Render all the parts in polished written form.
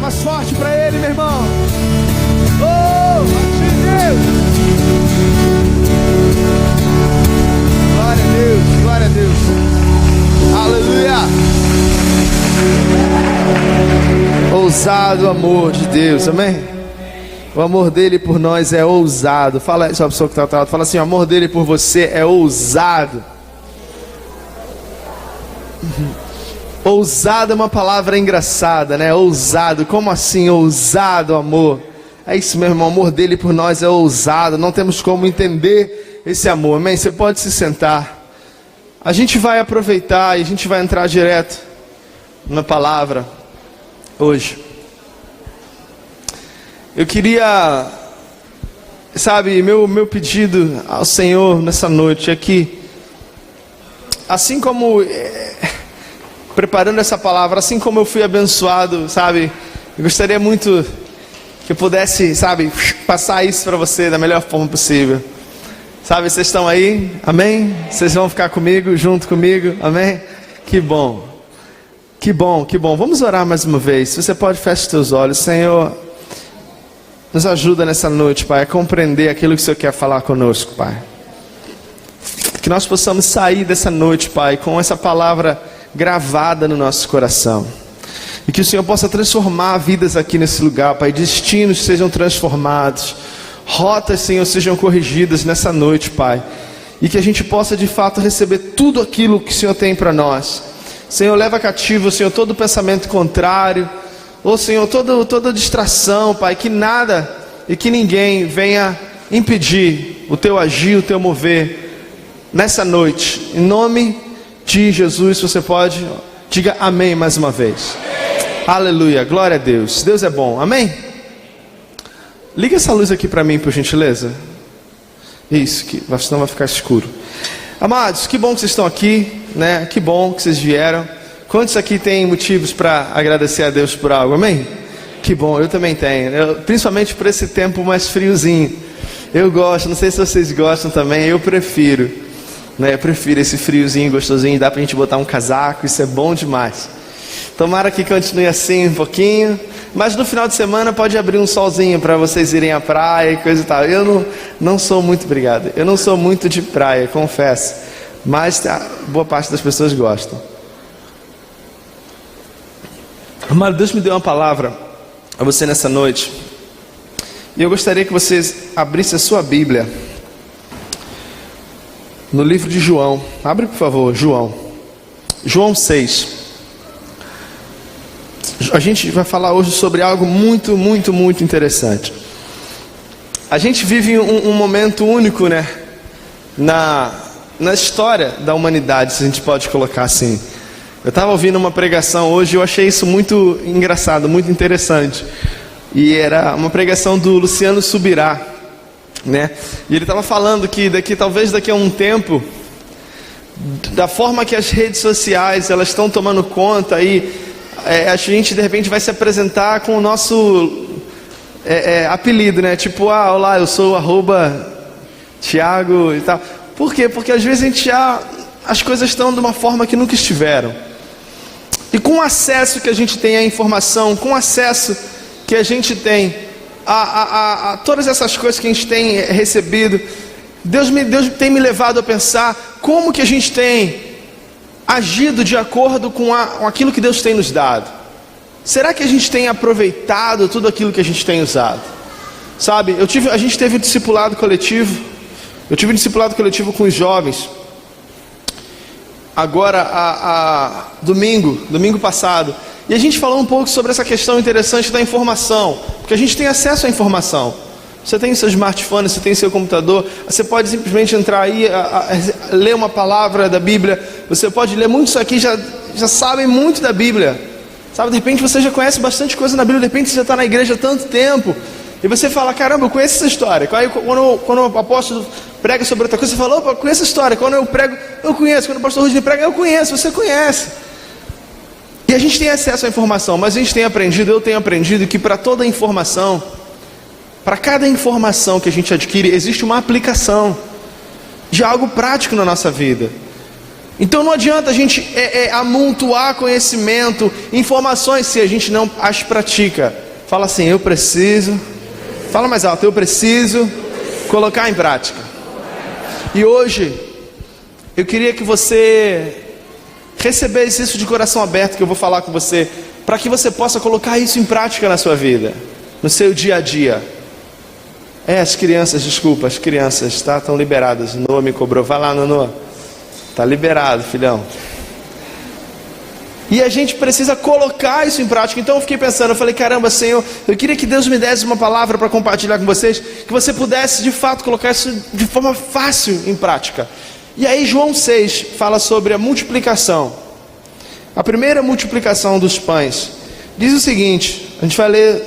mais forte para Ele, meu irmão. Oh, Deus! Glória a Deus, glória a Deus. Aleluia! Ousado amor de Deus, amém? O amor dele por nós é ousado. Fala aí, só a pessoa que está atrás, fala assim: o amor dele por você é ousado. Ousado é uma palavra engraçada, né? Ousado, como assim ousado amor? É isso mesmo, o amor dele por nós é ousado. Não temos como entender esse amor, amém? Você pode se sentar. A gente vai aproveitar e a gente vai entrar direto na palavra hoje. Eu queria, sabe, meu pedido ao Senhor nessa noite é que, assim como preparando essa palavra, assim como eu fui abençoado, sabe, eu gostaria muito que eu pudesse, sabe, passar isso para você da melhor forma possível. Sabe, vocês estão aí? Amém? Vocês vão ficar comigo, junto comigo? Amém? Que bom. Que bom, que bom. Vamos orar mais uma vez. Se você pode, feche os teus olhos. Senhor, nos ajuda nessa noite, Pai, a compreender aquilo que o Senhor quer falar conosco, Pai. Que nós possamos sair dessa noite, Pai, com essa palavra gravada no nosso coração. E que o Senhor possa transformar vidas aqui nesse lugar, Pai. Destinos sejam transformados. Rotas, Senhor, sejam corrigidas nessa noite, Pai. E que a gente possa, de fato, receber tudo aquilo que o Senhor tem para nós. Senhor, leva cativo, Senhor, todo pensamento contrário. Ô Senhor, toda distração, Pai, que nada e que ninguém venha impedir o Teu agir, o Teu mover nessa noite. Em nome de Jesus, você pode, diga amém mais uma vez. Aleluia, glória a Deus. Deus é bom, amém? Liga essa luz aqui para mim, por gentileza. Isso, que senão vai ficar escuro. Amados, que bom que vocês estão aqui, né? Que bom que vocês vieram. Quantos aqui têm motivos para agradecer a Deus por algo, amém? Que bom, eu também tenho, principalmente por esse tempo mais friozinho. Eu gosto, não sei se vocês gostam também, eu prefiro, né? Eu prefiro esse friozinho gostosinho, dá pra gente botar um casaco, isso é bom demais. Tomara que continue assim um pouquinho, mas no final de semana pode abrir um solzinho para vocês irem à praia e coisa e tal. Eu não sou muito, obrigado, eu não sou muito de praia, confesso, mas a boa parte das pessoas gostam. Amado, Deus me deu uma palavra a você nessa noite, e eu gostaria que vocês abrissem a sua Bíblia no livro de João. Abre, por favor, João 6. A gente vai falar hoje sobre algo muito, muito, muito interessante. A gente vive um momento único, né? Na história da humanidade, se a gente pode colocar assim. Eu estava ouvindo uma pregação hoje e eu achei isso muito engraçado, muito interessante. E era uma pregação do Luciano Subirá, né? E ele estava falando que talvez daqui a um tempo, da forma que as redes sociais elas estão tomando conta aí, a gente de repente vai se apresentar com o nosso apelido, né? Tipo, olá, eu sou @Thiago e tal. Por quê? Porque às vezes as coisas estão de uma forma que nunca estiveram. E com o acesso que a gente tem à informação, com o acesso que a gente tem a todas essas coisas que a gente tem recebido, Deus tem me levado a pensar como que a gente tem agido de acordo com aquilo que Deus tem nos dado. Será que a gente tem aproveitado tudo aquilo que a gente tem usado? Sabe, a gente teve um discipulado coletivo. Eu tive um discipulado coletivo com os jovens. Agora, domingo passado. E a gente falou um pouco sobre essa questão interessante da informação. Porque a gente tem acesso à informação. Você tem o seu smartphone, você tem o seu computador, você pode simplesmente entrar aí, ler uma palavra da Bíblia. Você pode ler muito isso aqui, já sabem muito da Bíblia. Sabe, de repente você já conhece bastante coisa na Bíblia, de repente você já está na igreja há tanto tempo. E você fala, caramba, eu conheço essa história. Aí, quando o apóstolo prega sobre outra coisa, você fala, opa, eu conheço essa história. Quando eu prego, eu conheço. Quando o pastor Rudinei prega, eu conheço, você conhece. E a gente tem acesso à informação, mas a gente tem aprendido, eu tenho aprendido que para toda informação, para cada informação que a gente adquire, existe uma aplicação de algo prático na nossa vida. Então não adianta a gente amontoar conhecimento, informações, se a gente não as pratica. Fala assim, eu preciso, fala mais alto, eu preciso colocar em prática. E hoje, eu queria que você recebesse isso de coração aberto, que eu vou falar com você, para que você possa colocar isso em prática na sua vida, no seu dia a dia. As crianças, desculpa, as crianças, tá? Estão liberadas. Noah me cobrou, vai lá, Noah. Tá liberado, filhão. E a gente precisa colocar isso em prática. Então eu fiquei pensando, eu falei, caramba, Senhor, eu queria que Deus me desse uma palavra para compartilhar com vocês, que você pudesse de fato colocar isso de forma fácil em prática. E aí João 6 fala sobre a multiplicação. A primeira multiplicação dos pães. Diz o seguinte, a gente vai ler,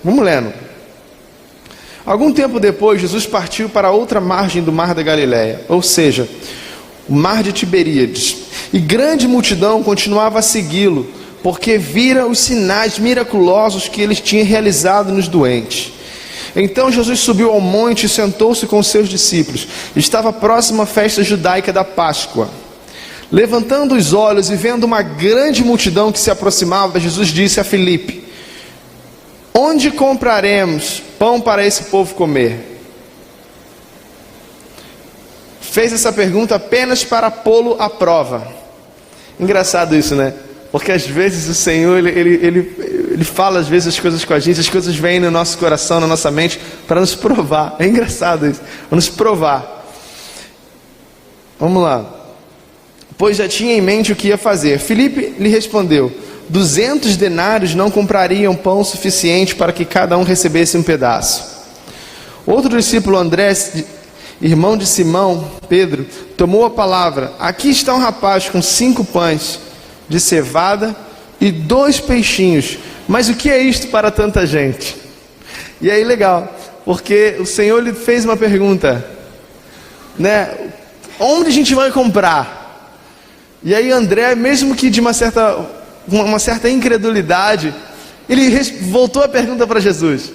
vamos lendo. Algum tempo depois, Jesus partiu para outra margem do mar da Galileia, ou seja, o mar de Tiberíades. E grande multidão continuava a segui-lo, porque vira os sinais miraculosos que ele tinha realizado nos doentes. Então Jesus subiu ao monte e sentou-se com os seus discípulos. Estava próxima à festa judaica da Páscoa. Levantando os olhos e vendo uma grande multidão que se aproximava, Jesus disse a Filipe: onde compraremos pão para esse povo comer? Fez essa pergunta apenas para pô-lo à prova. Engraçado isso, né? Porque às vezes o Senhor, ele fala às vezes as coisas com a gente, as coisas vêm no nosso coração, na nossa mente, para nos provar. É engraçado isso, para nos provar. Vamos lá. Pois já tinha em mente o que ia fazer. Filipe lhe respondeu: 200 denários não comprariam pão suficiente para que cada um recebesse um pedaço. Outro discípulo, André, irmão de Simão, Pedro, tomou a palavra: aqui está um rapaz com 5 pães de cevada e 2 peixinhos, mas o que é isto para tanta gente? E aí legal, porque o Senhor lhe fez uma pergunta, né? Onde a gente vai comprar? E aí André, mesmo que de uma certa incredulidade, ele voltou a pergunta para Jesus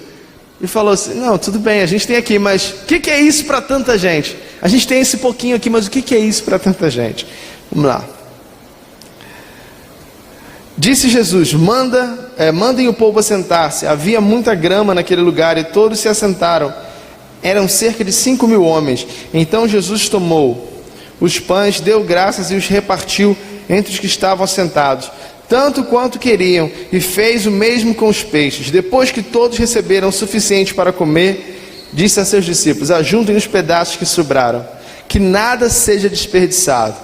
e falou assim: não, tudo bem, a gente tem aqui, mas o que é isso para tanta gente? A gente tem esse pouquinho aqui, mas o que é isso para tanta gente? Vamos lá. Disse Jesus: mandem o povo assentar-se. Havia muita grama naquele lugar e todos se assentaram. Eram cerca de 5.000 homens. Então Jesus tomou os pães, deu graças e os repartiu entre os que estavam assentados, tanto quanto queriam, e fez o mesmo com os peixes. Depois que todos receberam o suficiente para comer, disse a seus discípulos: ajuntem os pedaços que sobraram, que nada seja desperdiçado.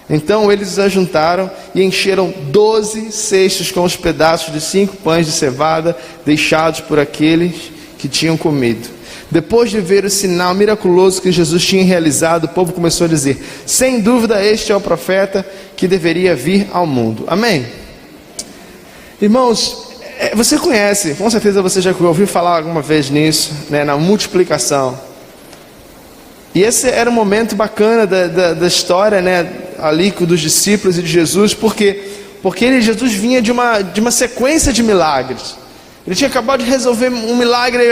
Então eles os ajuntaram e encheram 12 cestos com os pedaços de 5 pães de cevada deixados por aqueles que tinham comido. Depois de ver o sinal miraculoso que Jesus tinha realizado, o povo começou a dizer: sem dúvida este é o profeta que deveria vir ao mundo. Amém? Irmãos, você conhece, com certeza você já ouviu falar alguma vez nisso, né, na multiplicação. E esse era um momento bacana da história, né, ali dos discípulos e de Jesus, porque Jesus vinha de uma sequência de milagres. Ele tinha acabado de resolver um milagre,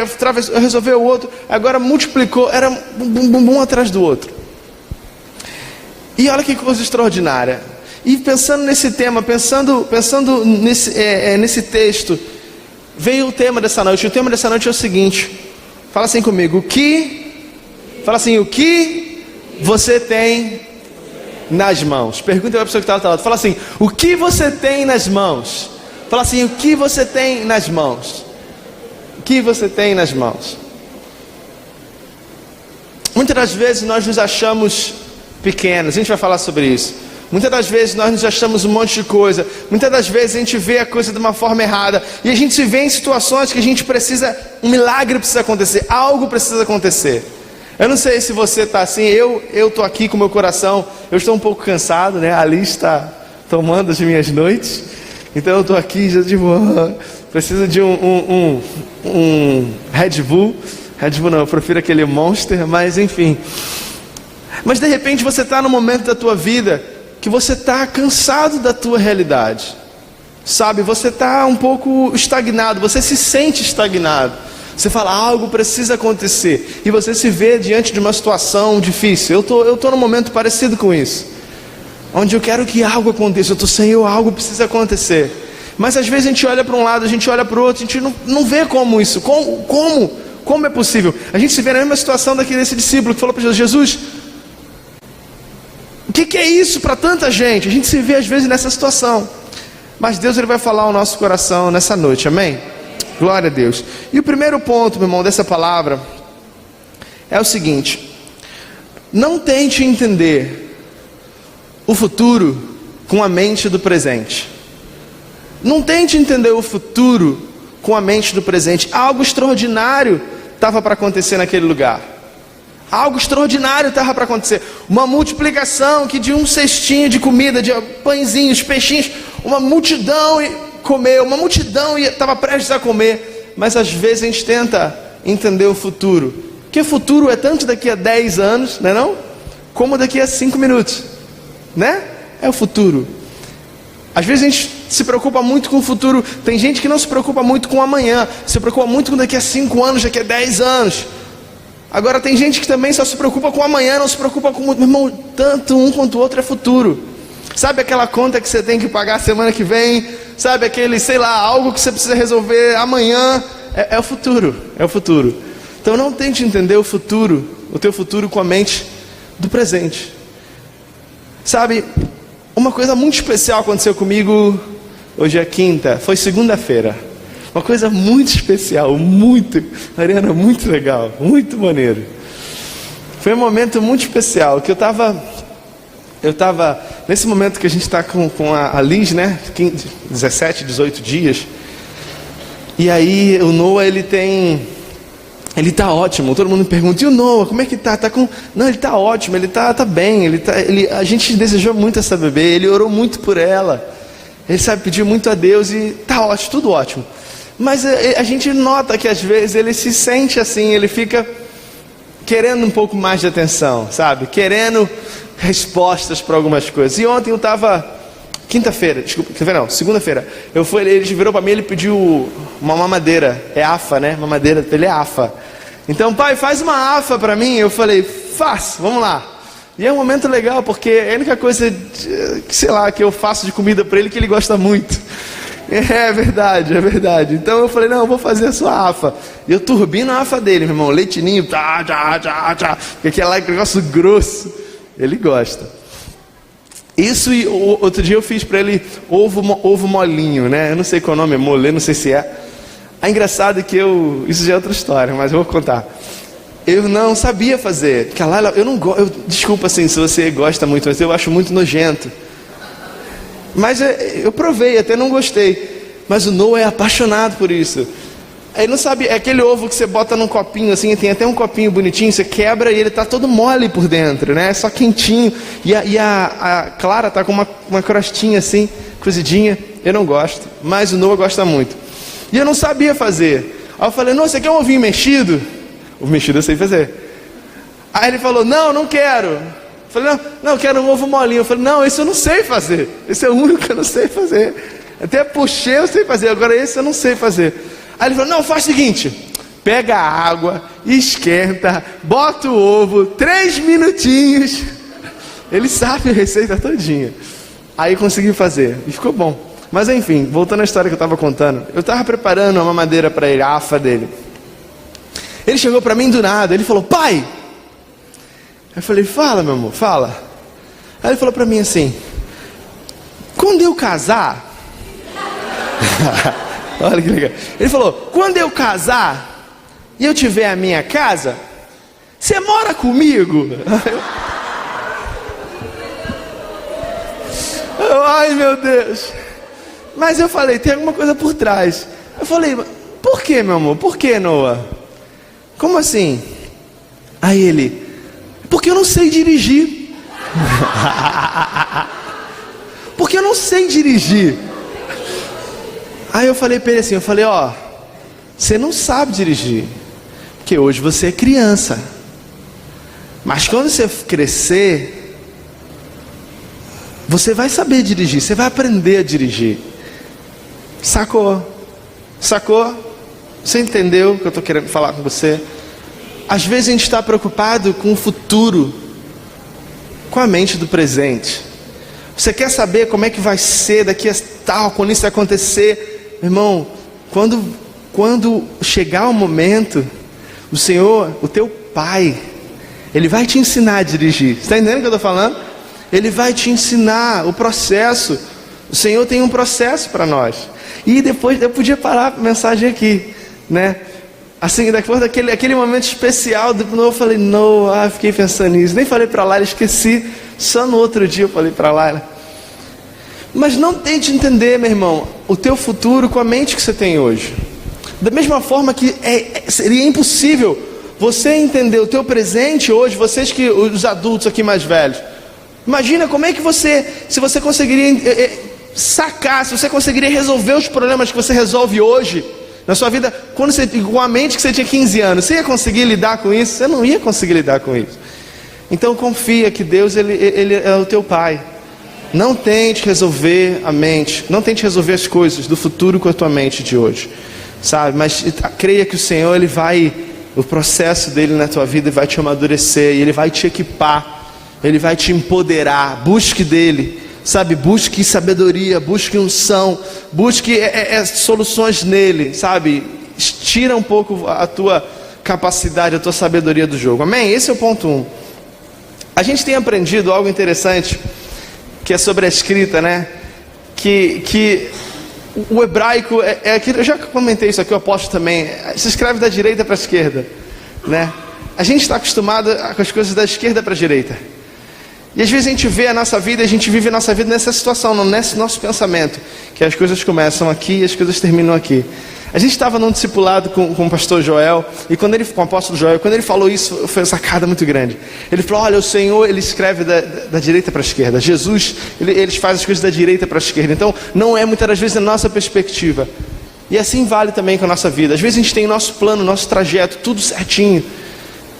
resolveu o outro, agora multiplicou, era um atrás do outro. E olha que coisa extraordinária. E pensando nesse tema, pensando nesse texto, veio o tema dessa noite. O tema dessa noite é o seguinte: fala assim comigo, o que você tem nas mãos? Pergunta para a pessoa que está ao lado. Fala assim: o que você tem nas mãos? Fala assim: o que você tem nas mãos? O que você tem nas mãos? Muitas das vezes nós nos achamos pequenos. A gente vai falar sobre isso. Muitas das vezes nós nos achamos um monte de coisa. Muitas das vezes a gente vê a coisa de uma forma errada. E a gente se vê em situações que a gente precisa, um milagre precisa acontecer, algo precisa acontecer. Eu não sei se você está assim, eu estou aqui com o meu coração, eu estou um pouco cansado, né? A Alice está tomando as minhas noites. Então eu estou aqui, já digo, preciso de um Red Bull. Red Bull não, eu prefiro aquele Monster, mas enfim. Mas de repente você está num momento da tua vida que você está cansado da tua realidade. Sabe, você está um pouco estagnado, você se sente estagnado. Você fala, algo precisa acontecer. E você se vê diante de uma situação difícil. Eu tô num momento parecido com isso. onde eu quero que algo aconteça. Eu estou, Senhor, algo precisa acontecer. Mas às vezes a gente olha para um lado, a gente olha para o outro, a gente não vê como isso, como é possível. A gente se vê na mesma situação desse discípulo que falou para Jesus, Jesus, o que é isso para tanta gente? A gente se vê às vezes nessa situação. Mas Deus, Ele vai falar ao nosso coração nessa noite, amém? Glória a Deus. E o primeiro ponto, meu irmão, dessa palavra é o seguinte: não tente entender o futuro com a mente do presente. Não tente entender o futuro com a mente do presente. Algo extraordinário estava para acontecer naquele lugar. Algo extraordinário estava para acontecer. Uma multiplicação que de um cestinho de comida, de pãezinhos, peixinhos, uma multidão comeu, uma multidão estava prestes a comer. Mas às vezes a gente tenta entender o futuro, porque o futuro é tanto daqui a 10 anos, não é não? Como daqui a 5 minutos, né? É o futuro. Às vezes a gente se preocupa muito com o futuro. Tem gente que não se preocupa muito com o amanhã, se preocupa muito com daqui a 5 anos, daqui a 10 anos. Agora tem gente que também só se preocupa com o amanhã, não se preocupa com o... Meu irmão, tanto um quanto o outro é futuro. Sabe aquela conta que você tem que pagar semana que vem? Sabe aquele, sei lá, algo que você precisa resolver amanhã? É o futuro, é o futuro. Então não tente entender o futuro, o teu futuro com a mente do presente. Sabe, uma coisa muito especial aconteceu comigo, hoje é quinta, foi segunda-feira. Uma coisa muito especial, Mariana, muito legal, muito maneiro. Foi um momento muito especial, que eu estava nesse momento que a gente está com a Liz, né, 17, 18 dias. E aí o Noah, ele está ótimo. Todo mundo me pergunta, e o Noah, como é que tá? Não, ele está ótimo, ele tá bem, a gente desejou muito essa bebê, ele orou muito por ela, ele pediu muito a Deus e está ótimo, tudo ótimo. Mas a gente nota que às vezes ele se sente assim, ele fica querendo um pouco mais de atenção, sabe? Querendo respostas para algumas coisas. E ontem eu estava, segunda-feira, ele virou para mim, ele pediu uma mamadeira, é AFA, né? Mamadeira, ele é AFA. Então, pai, faz uma AFA para mim. Eu falei, faço, vamos lá. E é um momento legal, porque é a única coisa, que eu faço de comida para ele que ele gosta muito. É verdade. Então eu falei, não, eu vou fazer a sua AFA. E eu turbino a AFA dele, meu irmão, leitinho, aquele negócio grosso. Ele gosta. Isso, e outro dia eu fiz para ele ovo molinho, né? Eu não sei qual é o nome, é molê, não sei se é. É engraçado que isso já é outra história, mas eu vou contar. Eu não sabia fazer, porque lá eu não gosto. Desculpa assim, se você gosta muito, mas eu acho muito nojento. Mas eu provei, até não gostei. Mas o Noah é apaixonado por isso. Ele não sabe, é aquele ovo que você bota num copinho assim, tem até um copinho bonitinho, você quebra e ele está todo mole por dentro, né? Só quentinho. E a Clara está com uma crostinha assim, cozidinha. Eu não gosto, mas o Noah gosta muito. E eu não sabia fazer. Aí eu falei, Noah, você quer um ovinho mexido? Ovo mexido eu sei fazer. Aí ele falou, não quero. Eu falei, não, eu quero um ovo molinho. Eu falei, não, esse eu não sei fazer. Esse é o único que eu não sei fazer. Até puxei, eu sei fazer, agora esse eu não sei fazer. Aí ele falou, não, faz o seguinte, pega a água, esquenta, bota o ovo, 3 minutinhos. Ele sabe a receita todinha. Aí consegui fazer, e ficou bom. Mas enfim, voltando à história que eu estava contando, eu estava preparando uma mamadeira para ele, a AFA dele. Ele chegou para mim do nada, ele falou, pai! Eu falei, fala meu amor, fala. Aí ele falou para mim assim, quando eu casar... Olha que legal. Ele falou, quando eu casar e eu tiver a minha casa, você mora comigo? Ai meu Deus. Mas eu falei, tem alguma coisa por trás. Eu falei, por que meu amor? Por que, Noah? Como assim? Aí ele, porque eu não sei dirigir. Porque eu não sei dirigir. Aí eu falei para ele assim, ó, você não sabe dirigir, porque hoje você é criança, mas quando você crescer, você vai saber dirigir, você vai aprender a dirigir. Sacou? Você entendeu o que eu estou querendo falar com você? Às vezes a gente está preocupado com o futuro, com a mente do presente. Você quer saber como é que vai ser daqui a tal, quando isso acontecer? Meu irmão, quando chegar o momento, o Senhor, o teu Pai, Ele vai te ensinar a dirigir. Você está entendendo o que eu estou falando? Ele vai te ensinar o processo. O Senhor tem um processo para nós. E depois, eu podia parar a mensagem aqui, né? Assim, depois daquele momento especial, eu falei, fiquei pensando nisso. Nem falei para a Laila, esqueci. Só no outro dia eu falei para a Laila. Mas não tente entender, meu irmão, o teu futuro com a mente que você tem hoje. Da mesma forma que seria impossível você entender o teu presente hoje, os adultos aqui mais velhos. Imagina como é que se você conseguiria sacar, se você conseguiria resolver os problemas que você resolve hoje na sua vida, com a mente que você tinha 15 anos, você ia conseguir lidar com isso? Você não ia conseguir lidar com isso. Então confia que Deus ele é o teu Pai. Não tente resolver a mente, não tente resolver as coisas do futuro com a tua mente de hoje, sabe? Mas creia que o Senhor, o processo dele na tua vida vai te amadurecer, e Ele vai te equipar, Ele vai te empoderar. Busque dele, sabe? Busque sabedoria, busque unção, busque soluções nele, sabe? Tira um pouco a tua capacidade, a tua sabedoria do jogo. Amém? Esse é o ponto 1. A gente tem aprendido algo interessante, que é sobre a escrita, né? Que o hebraico aquilo, eu já comentei isso aqui, o apóstolo também, se escreve da direita para a esquerda, né? A gente está acostumado com as coisas da esquerda para a direita. E às vezes a gente vê a nossa vida, a gente vive a nossa vida nessa situação, nesse nosso pensamento, que as coisas começam aqui e as coisas terminam aqui. A gente estava num discipulado com o pastor Joel, e com o apóstolo Joel, quando ele falou isso, foi uma sacada muito grande. Ele falou, olha, o Senhor, Ele escreve da direita para a esquerda. Jesus, ele faz as coisas da direita para a esquerda. Então, não é muitas das vezes a nossa perspectiva. E assim vale também com a nossa vida. Às vezes a gente tem o nosso plano, nosso trajeto, tudo certinho,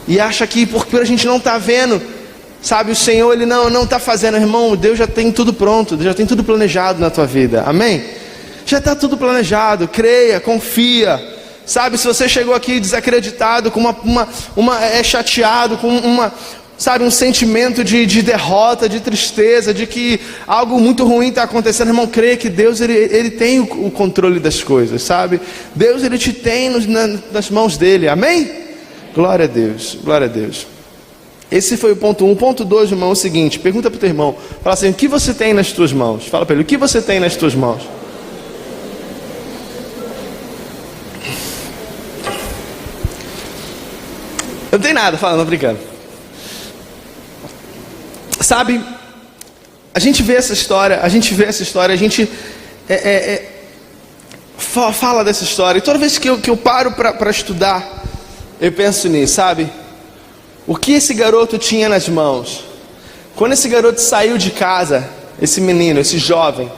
e acha que porque a gente não está vendo, sabe, o Senhor, Ele não está fazendo. Irmão, Deus já tem tudo pronto, Deus já tem tudo planejado na tua vida. Amém? Já está tudo planejado. Creia, confia. Sabe, se você chegou aqui desacreditado, com chateado, com um sentimento de derrota, de tristeza, de que algo muito ruim está acontecendo, irmão, creia que Deus ele tem o controle das coisas, sabe? Deus, Ele te tem nas mãos dele. Amém? Glória a Deus, glória a Deus. Esse foi o ponto 1. O ponto 2, irmão, é o seguinte: pergunta para o teu irmão, fala assim, o que você tem nas tuas mãos? Fala para ele, o que você tem nas tuas mãos? Eu não tenho nada, não brincando. Sabe, a gente vê essa história, a gente fala dessa história, e toda vez que eu paro para estudar, eu penso nisso, sabe? O que esse garoto tinha nas mãos? Quando esse garoto saiu de casa, esse menino, esse jovem,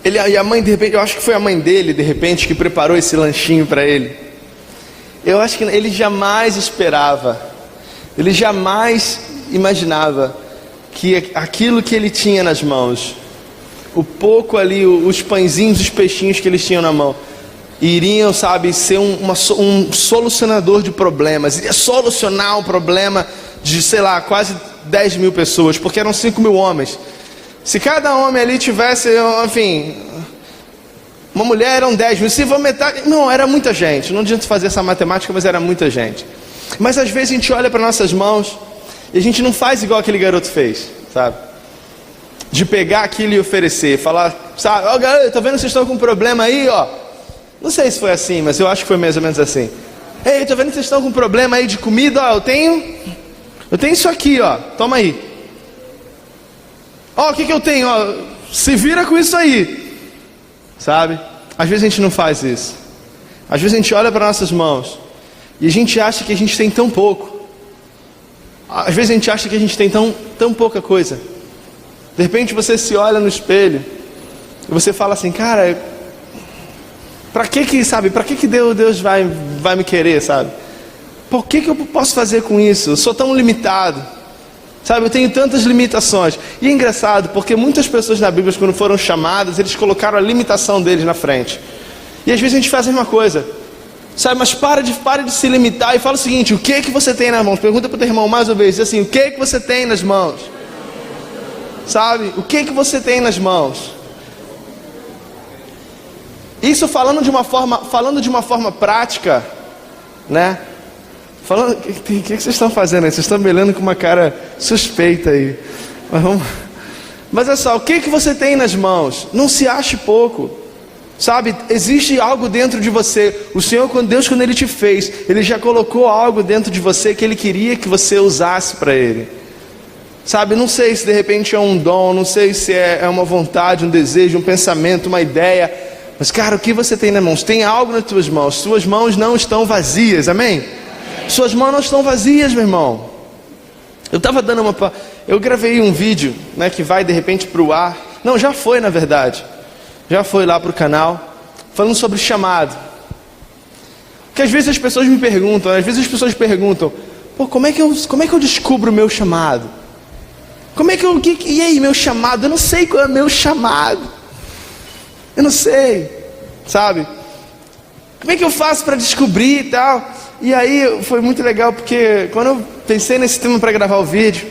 e a mãe, de repente, eu acho que foi a mãe dele, de repente, que preparou esse lanchinho para ele. Eu acho que ele jamais esperava, ele jamais imaginava que aquilo que ele tinha nas mãos, o pouco ali, os pãezinhos, os peixinhos que eles tinham na mão, iriam, sabe, ser um solucionador de problemas. Iria solucionar o problema de, sei lá, quase 10 mil pessoas, porque eram 5 mil homens. Se cada homem ali tivesse, enfim, uma mulher, eram 10 mil. Se for metade, não, era muita gente. Não adianta fazer essa matemática, mas era muita gente. Mas às vezes a gente olha para nossas mãos e a gente não faz igual aquele garoto fez, sabe? De pegar aquilo e oferecer, falar, sabe, ó, garoto, tô vendo que vocês estão com um problema aí, ó. Não sei se foi assim, mas eu acho que foi mais ou menos assim. Ei, tô vendo que vocês estão com um problema aí de comida, ó, eu tenho isso aqui, ó, toma aí. Ó, o que eu tenho, ó, se vira com isso aí, sabe? Às vezes a gente não faz isso. Às vezes a gente olha para nossas mãos e a gente acha que a gente tem tão pouco. Às vezes a gente acha que a gente tem tão pouca coisa. De repente você se olha no espelho e você fala assim, cara, para que Deus vai me querer, sabe? Por que eu posso fazer com isso? Eu sou tão limitado, sabe? Eu tenho tantas limitações. E é engraçado, porque muitas pessoas na Bíblia, quando foram chamadas, eles colocaram a limitação deles na frente. E às vezes a gente faz a mesma coisa, sabe? Mas para de se limitar e fala o seguinte, o que você tem nas mãos? Pergunta para o teu irmão mais uma vez, diz assim, o que você tem nas mãos? Sabe? O que você tem nas mãos? Isso falando de uma forma prática, né? O que vocês estão fazendo aí? Vocês estão me olhando com uma cara suspeita aí. Mas olha só, o que você tem nas mãos? Não se ache pouco. Sabe, existe algo dentro de você. O Senhor, quando Ele te fez, Ele já colocou algo dentro de você que Ele queria que você usasse para Ele. Sabe, não sei se de repente é um dom, não sei se é uma vontade, um desejo, um pensamento, uma ideia. Mas cara, o que você tem nas mãos? Tem algo nas tuas mãos. Suas mãos não estão vazias, amém? Suas mãos não estão vazias, meu irmão. Eu gravei um vídeo, né, que vai de repente para o ar. Não, já foi na verdade. Já foi lá para o canal, falando sobre chamado. Porque às vezes as pessoas me perguntam, pô, como é que eu descubro o meu chamado? E aí, meu chamado? Eu não sei qual é o meu chamado. Eu não sei, sabe? Como é que eu faço para descobrir e tal? E aí foi muito legal, porque quando eu pensei nesse tema para gravar o vídeo,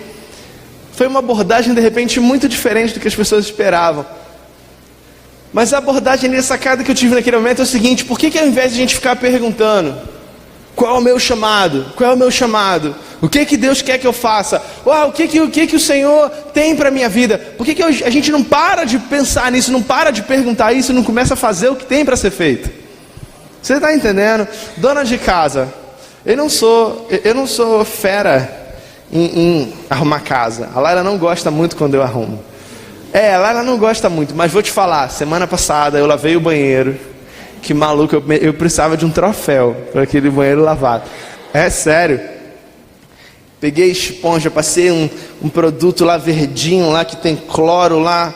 foi uma abordagem de repente muito diferente do que as pessoas esperavam. Mas a abordagem, a sacada que eu tive naquele momento é o seguinte: por que ao invés de a gente ficar perguntando qual é o meu chamado? Qual é o meu chamado? O que Deus quer que eu faça? O que o Senhor tem para a minha vida? Por que a gente não para de pensar nisso, não para de perguntar isso, não começa a fazer o que tem para ser feito? Você está entendendo? Dona de casa, eu não sou fera em arrumar casa. A Laila não gosta muito quando eu arrumo. A Laila não gosta muito, mas vou te falar, semana passada eu lavei o banheiro. Que maluco, eu precisava de um troféu para aquele banheiro lavado. É sério. Peguei esponja, passei um produto lá verdinho, lá que tem cloro lá,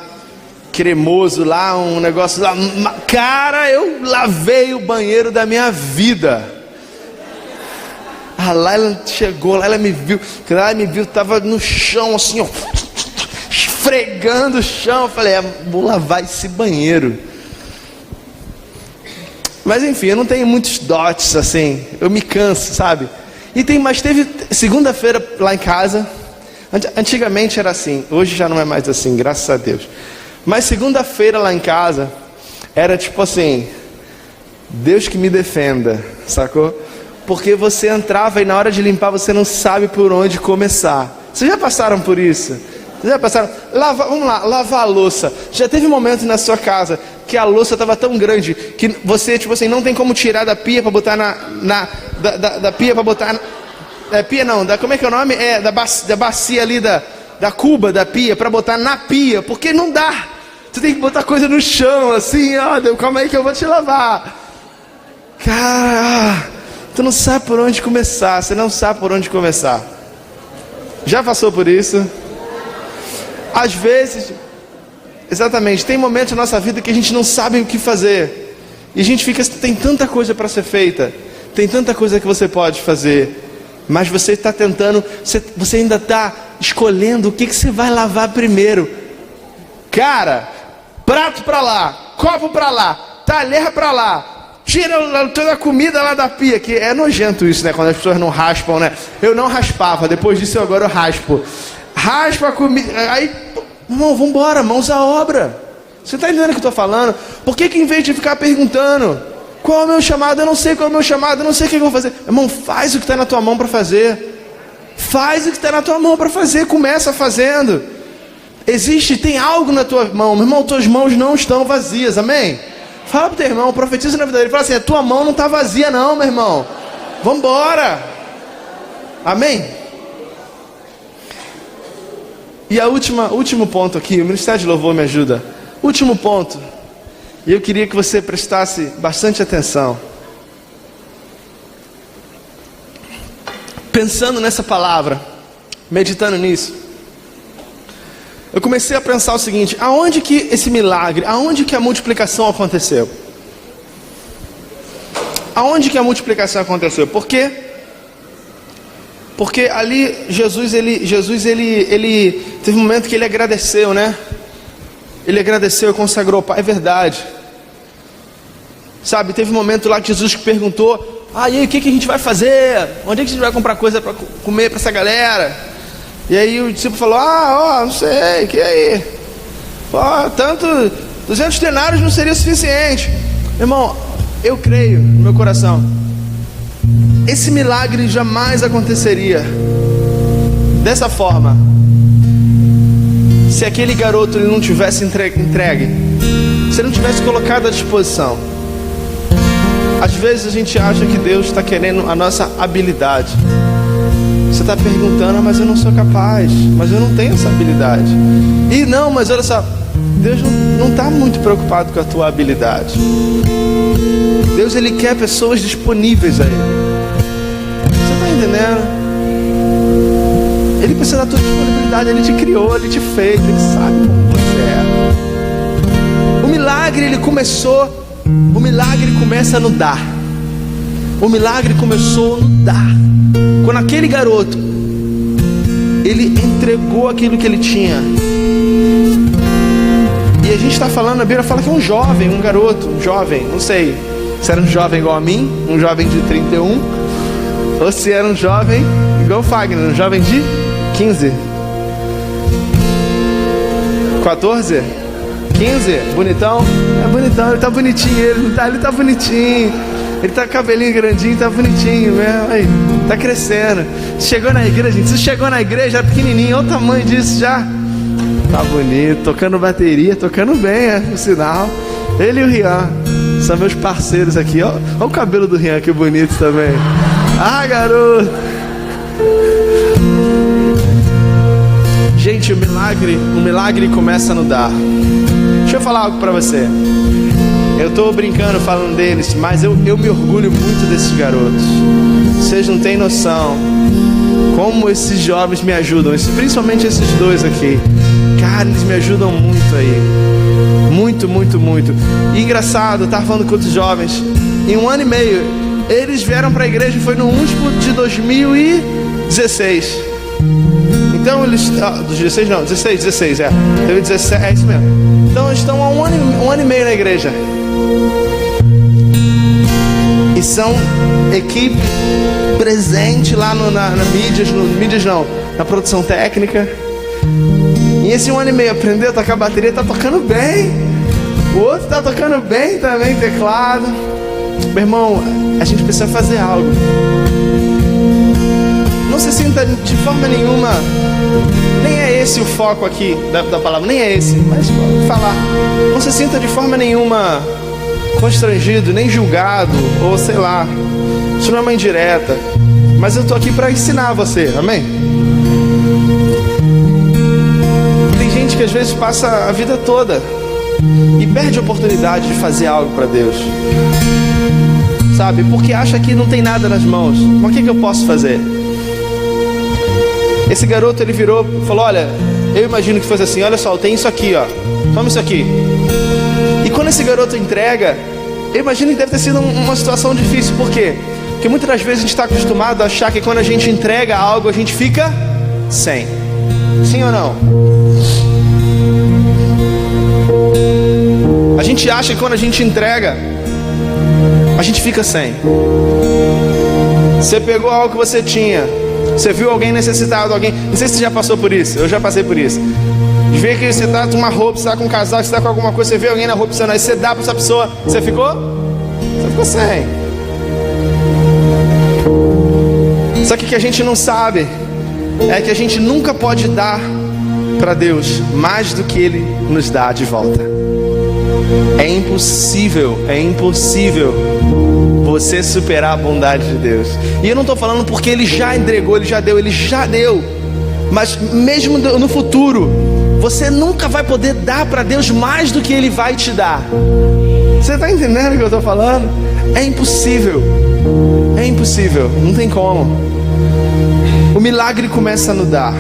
cremoso lá, um negócio lá. Cara, eu lavei o banheiro da minha vida. A Laila chegou, a Laila me viu, tava no chão assim, ó, esfregando o chão. Eu falei, vou lavar esse banheiro. Mas enfim, eu não tenho muitos dotes assim, eu me canso, sabe? Mas teve segunda-feira lá em casa. Antigamente era assim, hoje já não é mais assim, graças a Deus. Mas segunda-feira lá em casa era tipo assim: Deus que me defenda, sacou? Porque você entrava e na hora de limpar você não sabe por onde começar. Vocês já passaram por isso? Vocês já passaram? Vamos lá, lavar a louça. Já teve momento na sua casa que a louça estava tão grande que você, tipo assim, não tem como tirar da pia para botar da pia para botar... pia não, como é que é o nome? Da bacia ali, da cuba da pia, para botar na pia, porque não dá. Você tem que botar coisa no chão, assim, calma aí que eu vou te lavar. Cara, tu não sabe por onde começar, você não sabe por onde começar. Já passou por isso? Às vezes... Exatamente, tem momentos na nossa vida que a gente não sabe o que fazer. E a gente tem tanta coisa para ser feita. Tem tanta coisa que você pode fazer. Mas você está tentando, você ainda está escolhendo o que você vai lavar primeiro. Cara, prato para lá, copo para lá, talher para lá. Tira toda a comida lá da pia. Que é nojento isso, né? Quando as pessoas não raspam, né? Eu não raspava, depois disso agora eu raspo. Raspa a comida, aí... Irmão, vamos embora, mãos à obra. Você está entendendo o que eu estou falando? Por que em vez de ficar perguntando qual é o meu chamado, eu não sei qual é o meu chamado, eu não sei o que eu vou fazer. Irmão, faz o que está na tua mão para fazer. Faz o que está na tua mão para fazer, começa fazendo. Tem algo na tua mão, meu irmão, tuas mãos não estão vazias, amém? Fala para o teu irmão, profetiza na vida dele, fala assim: a tua mão não está vazia não, meu irmão. Vamos embora. Amém? E último ponto aqui, o Ministério de Louvor me ajuda. Último ponto. E eu queria que você prestasse bastante atenção. Pensando nessa palavra, meditando nisso, eu comecei a pensar o seguinte: aonde que esse milagre, aonde que a multiplicação aconteceu? Aonde que a multiplicação aconteceu? Por quê? Porque ali Jesus teve um momento que ele agradeceu, né? Ele agradeceu e consagrou. É verdade. Sabe, teve um momento lá que Jesus perguntou: e aí, o que a gente vai fazer? Onde é que a gente vai comprar coisa para comer para essa galera? E aí o discípulo falou: não sei, que aí? Tanto 200 denários não seria suficiente. Irmão, eu creio no meu coração, esse milagre jamais aconteceria dessa forma se aquele garoto ele não tivesse entregue, se ele não tivesse colocado à disposição. Às vezes a gente acha que Deus está querendo a nossa habilidade. Você está perguntando: mas eu não sou capaz, mas eu não tenho essa habilidade. E não, mas olha só, Deus não está muito preocupado com a tua habilidade. Deus, Ele quer pessoas disponíveis a Ele. Você está entendendo? Ele precisa da tua disponibilidade. Ele te criou, Ele te fez, Ele sabe como você é. O milagre, ele começou. O milagre começa no dar. O milagre começou no dar. Quando aquele garoto, ele entregou aquilo que ele tinha. E a gente está falando, a Bíblia fala que é um jovem, um garoto, um jovem, não sei se era um jovem igual a mim, um jovem de 31, ou se era um jovem igual o Fagner, um jovem de 15, 14, 15, bonitão? É bonitão, ele tá bonitinho, ele tá bonitinho, ele tá com cabelinho grandinho, tá bonitinho mesmo, aí, tá crescendo. Chegou na igreja, gente, você chegou na igreja pequenininho, olha o tamanho disso já. Tá bonito, tocando bateria, tocando bem, o sinal. Ele e o Rian são meus parceiros aqui. Olha o cabelo do Rian, que bonito também. Ah, garoto. Gente, o milagre começa no dar. Deixa eu falar algo pra você. Eu tô brincando falando deles, mas eu me orgulho muito desses garotos. Vocês não têm noção como esses jovens me ajudam, principalmente esses dois aqui. Cara, eles me ajudam muito aí. Muito, muito, muito. E engraçado, eu tava falando com outros jovens. Em 1 ano e meio, eles vieram pra igreja, foi no UNSPO de 2016. Então eles... dos 16 não, 16, é. Teve 17, é isso mesmo. Então eles estão há um ano e meio na igreja. E são equipe presente lá na mídias não, na produção técnica. E esse 1 ano e meio aprendeu a tocar bateria, tá tocando bem. O outro tá tocando bem também, teclado. Meu irmão, a gente precisa fazer algo. Não se sinta de forma nenhuma, nem é esse o foco aqui da palavra, nem é esse, mas vou falar. Não se sinta de forma nenhuma constrangido, nem julgado, ou sei lá. Isso não é uma indireta, mas eu tô aqui para ensinar você, amém? Tem gente que às vezes passa a vida toda e perde a oportunidade de fazer algo para Deus, sabe? Porque acha que não tem nada nas mãos. Mas o que eu posso fazer? Esse garoto, ele virou e falou: olha, eu imagino que fosse assim, olha só, eu tenho isso aqui, ó, toma isso aqui. E quando esse garoto entrega, eu imagino que deve ter sido uma situação difícil. Por quê? Porque muitas das vezes a gente está acostumado a achar que quando a gente entrega algo, a gente fica sem. Sim ou não? A gente acha que quando a gente entrega, a gente fica sem. Você pegou algo que você tinha, você viu alguém necessitado, alguém... Não sei se você já passou por isso, eu já passei por isso. De ver que você está com uma roupa, você está com um casaco, você está com alguma coisa, você vê alguém na roupa, aí você dá para essa pessoa, você ficou? Você ficou sem. Só que o que a gente não sabe é que a gente nunca pode dar para Deus mais do que Ele nos dá de volta. É impossível você superar a bondade de Deus. E eu não estou falando porque Ele já entregou, Ele já deu. Mas mesmo no futuro, você nunca vai poder dar para Deus mais do que Ele vai te dar. Você está entendendo o que eu estou falando? É impossível, não tem como. O milagre começa no dar.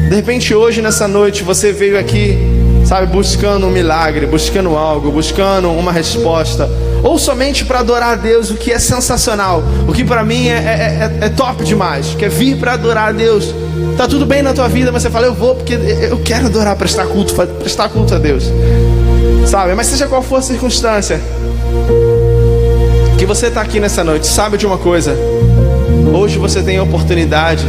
De repente hoje, nessa noite, você veio aqui, sabe, buscando um milagre, buscando algo, buscando uma resposta, ou somente para adorar a Deus, o que é sensacional, o que para mim é top demais, que é vir para adorar a Deus. Tá tudo bem na tua vida, mas você fala: eu vou porque eu quero adorar, prestar culto a Deus, sabe? Mas seja qual for a circunstância que você está aqui nessa noite, sabe de uma coisa: hoje você tem a oportunidade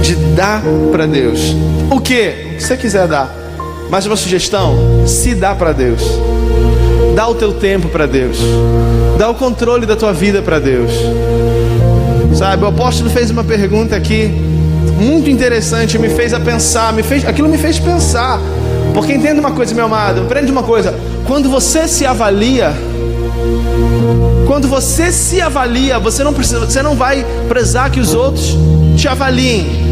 de dar para Deus. O que você quiser dar. Mas uma sugestão: se dá para Deus. Dá o teu tempo para Deus. Dá o controle da tua vida para Deus. Sabe, o apóstolo fez uma pergunta aqui muito interessante, me fez a pensar, aquilo me fez pensar. Porque entenda uma coisa, meu amado, aprende uma coisa: quando você se avalia, você não vai prezar que os outros te avaliem.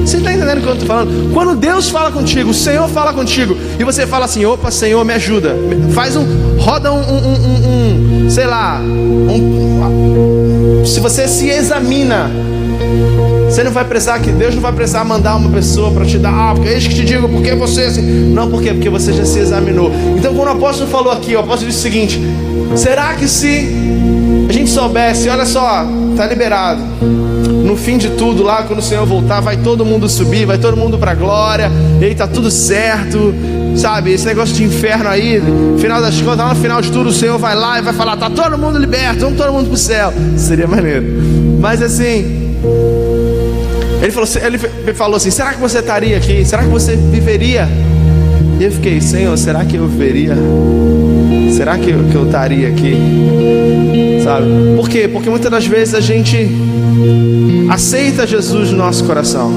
Você está entendendo o que eu estou falando? Quando Deus fala contigo, o Senhor fala contigo, e você fala assim: opa, Senhor, me ajuda. Roda sei lá, se você se examina, você não vai precisar, que Deus não vai precisar mandar uma pessoa para te dar, porque eis que te digo, porque você assim. Não, por quê? Porque você já se examinou. Então quando o apóstolo falou aqui, o apóstolo disse o seguinte: será que se a gente soubesse, olha só, tá liberado, no fim de tudo lá, quando o Senhor voltar, vai todo mundo subir, vai todo mundo para a glória, e aí tá tudo certo, sabe, esse negócio de inferno aí, final das contas, lá no final de tudo o Senhor vai lá e vai falar: tá todo mundo liberto, vamos todo mundo pro céu. Seria maneiro. Mas assim, ele falou assim: será que você estaria aqui? Será que você viveria? E eu fiquei: Senhor, será que eu viveria? Será que eu estaria aqui? Sabe? Por quê? Porque muitas das vezes a gente aceita Jesus no nosso coração.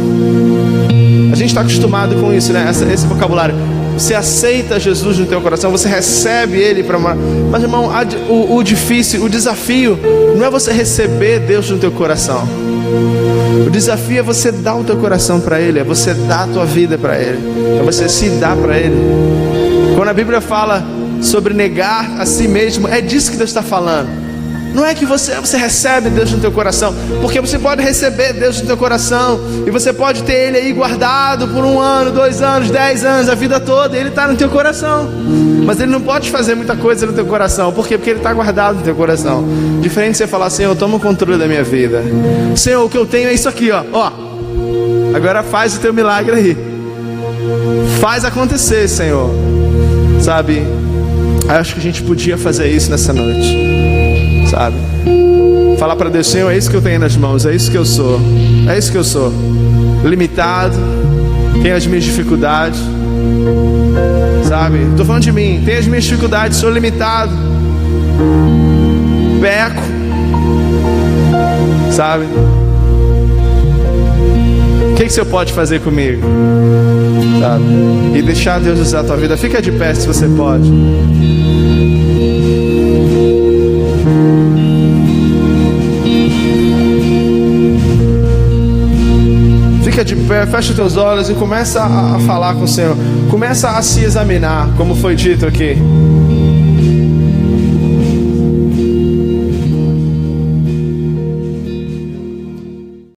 A gente está acostumado com isso, né? Esse vocabulário. Você aceita Jesus no teu coração, você recebe Ele para morar. Mas, irmão, o difícil, o desafio não é você receber Deus no teu coração. O desafio é você dar o teu coração para Ele, é você dar a tua vida para Ele, é você se dar para Ele. Quando a Bíblia fala sobre negar a si mesmo, é disso que Deus está falando. Não é que você recebe Deus no teu coração, porque você pode receber Deus no teu coração, e você pode ter Ele aí guardado por 1 ano, 2 anos, 10 anos, a vida toda, e Ele está no teu coração. Mas Ele não pode fazer muita coisa no teu coração. Por quê? Porque Ele está guardado no teu coração. Diferente de você falar: Senhor, toma o controle da minha vida. Senhor, o que eu tenho é isso aqui, ó. Agora faz o teu milagre aí. Faz acontecer, Senhor. Sabe? Acho que a gente podia fazer isso nessa noite. Sabe? Falar para Deus: Senhor, é isso que eu tenho nas mãos, é isso que eu sou. É isso que eu sou. Limitado, tenho as minhas dificuldades. Sabe? Estou falando de mim, tenho as minhas dificuldades, sou limitado, peco. Sabe? O que o Senhor pode fazer comigo? Sabe? E deixar Deus usar a tua vida. Fica de pé se você pode. Fica de pé, fecha os teus olhos e começa a falar com o Senhor. Começa a se examinar, como foi dito aqui.